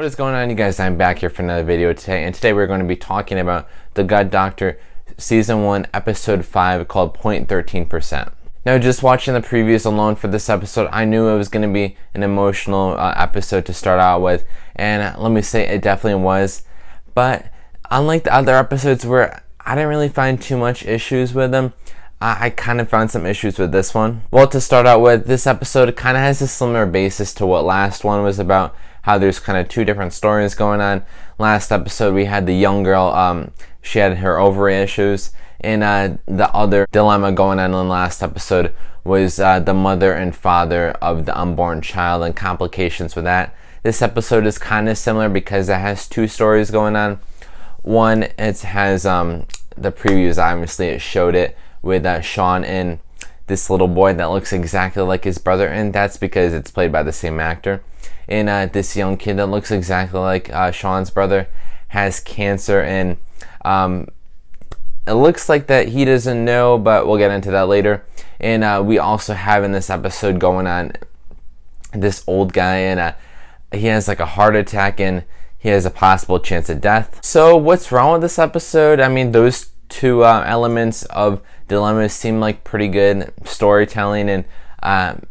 What is going on, you guys? I'm back here for another video today, and today we're going to be talking about The Good Doctor Season 1 Episode 5 called 0.13%. Now, just watching the previews alone for this episode, I knew it was going to be an emotional episode to start out with, and let me say it definitely was. But unlike the other episodes where I didn't really find too much issues with them, I kind of found some issues with this one. Well, to start out with, this episode kind of has a similar basis to what last one was about, how there's kind of two different stories going on. Last episode we had the young girl, she had her ovary issues, and the other dilemma going on in the last episode was the mother and father of the unborn child and complications with that. This episode is kind of similar because it has two stories going on. One, it has the previews, obviously it showed it with Shawn and this little boy that looks exactly like his brother, and that's because it's played by the same actor. And this young kid that looks exactly like Shawn's brother has cancer, and it looks like that he doesn't know, but we'll get into that later. And we also have in this episode going on this old guy, and he has like a heart attack, and he has a possible chance of death. So what's wrong with this episode? I mean, those two elements of dilemmas seem like pretty good storytelling, and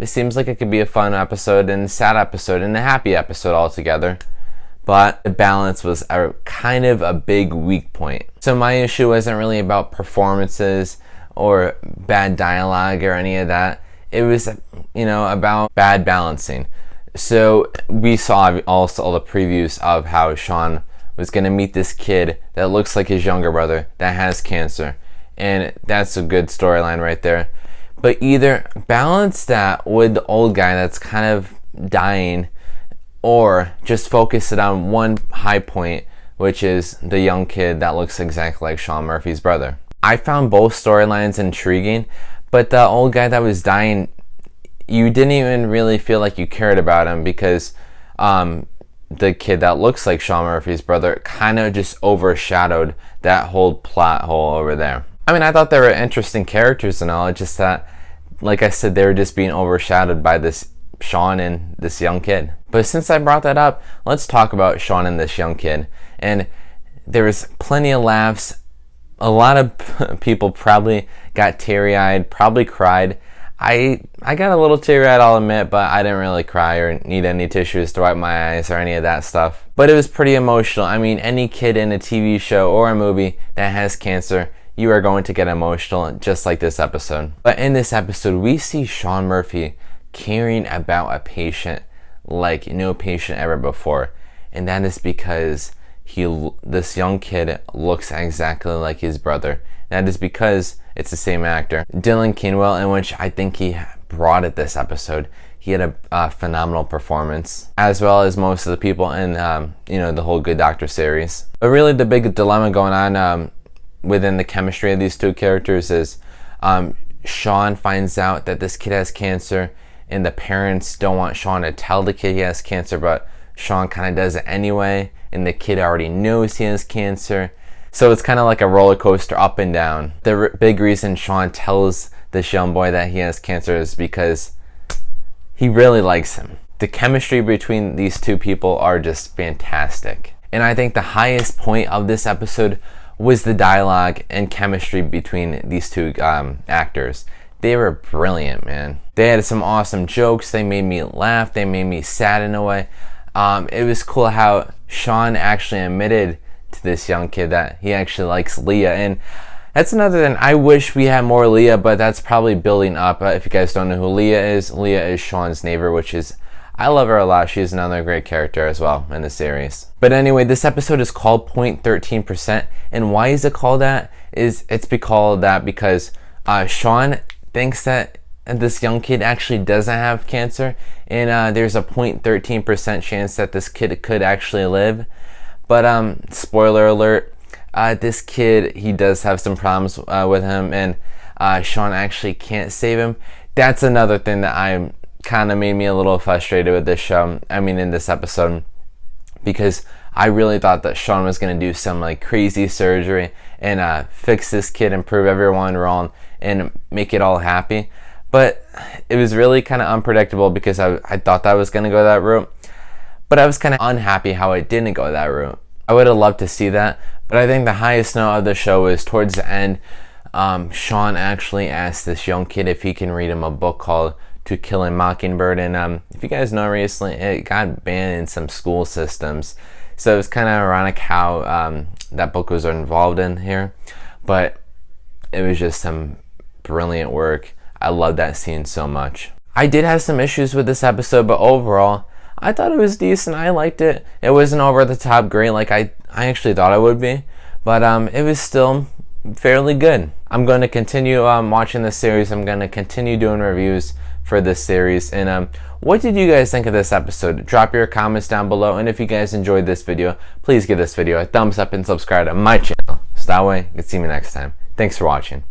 it seems like it could be a fun episode and a sad episode and a happy episode altogether. But the balance was kind of a big weak point. So my issue wasn't really about performances or bad dialogue or any of that. It was, about bad balancing. So we saw also all the previews of how Shawn was going to meet this kid that looks like his younger brother that has cancer. And that's a good storyline right there. But either balance that with the old guy that's kind of dying, or just focus it on one high point, which is the young kid that looks exactly like Shawn Murphy's brother. I found both storylines intriguing, but the old guy that was dying, you didn't even really feel like you cared about him because the kid that looks like Shawn Murphy's brother kind of just overshadowed that whole plot hole over there. I mean, I thought they were interesting characters and all, it's just that, like I said, they were just being overshadowed by this Shawn and this young kid. But since I brought that up, let's talk about Shawn and this young kid. And there was plenty of laughs. A lot of people probably got teary-eyed, probably cried. I got a little teary-eyed, I'll admit, but I didn't really cry or need any tissues to wipe my eyes or any of that stuff. But it was pretty emotional. I mean, any kid in a TV show or a movie that has cancer, you are going to get emotional, just like this episode. But in this episode, we see Shawn Murphy caring about a patient like no patient ever before. And that is because this young kid looks exactly like his brother. That is because it's the same actor, Dylan Keenwell, in which I think he brought it this episode. He had a phenomenal performance, as well as most of the people in the whole Good Doctor series. But really the big dilemma going on within the chemistry of these two characters is Shawn finds out that this kid has cancer, and the parents don't want Shawn to tell the kid he has cancer, but Shawn kind of does it anyway, and the kid already knows he has cancer. So it's kind of like a roller coaster up and down. The big reason Shawn tells this young boy that he has cancer is because he really likes him. The chemistry between these two people are just fantastic. And I think the highest point of this episode was the dialogue and chemistry between these two actors. They were brilliant, man. They had some awesome jokes. They made me laugh. They made me sad in a way. It was cool how Shawn actually admitted to this young kid that he actually likes Leah, and that's another thing. I wish we had more Leah, but that's probably building up. If you guys don't know who Leah is Shawn's neighbor, which is, I love her a lot. She's another great character as well in the series. But anyway, this episode is called 0.13%, and why is it called that? It's called that because Shawn thinks that this young kid actually doesn't have cancer, and there's a 0.13% chance that this kid could actually live. But spoiler alert, this kid, he does have some problems with him, and Shawn actually can't save him. That's another thing that kind of made me a little frustrated with this show. I mean, in this episode, because I really thought that Shawn was going to do some like crazy surgery and fix this kid and prove everyone wrong and make it all happy. But it was really kind of unpredictable because I thought that was going to go that route. but I was kind of unhappy how it didn't go that route. I would have loved to see that, but I think the highest note of the show is towards the end. Shawn actually asked this young kid if he can read him a book called To Kill a Mockingbird, and if you guys know, recently it got banned in some school systems, so it's kind of ironic how that book was involved in here, but it was just some brilliant work. I love that scene so much. I did have some issues with this episode, but overall I thought it was decent. I liked it. It wasn't over the top great like I actually thought it would be, but it was still fairly good. I'm going to continue watching this series. I'm going to continue doing reviews for this series. And what did you guys think of this episode? Drop your comments down below, and if you guys enjoyed this video, please give this video a thumbs up and subscribe to my channel so that way you can see me next time. Thanks for watching.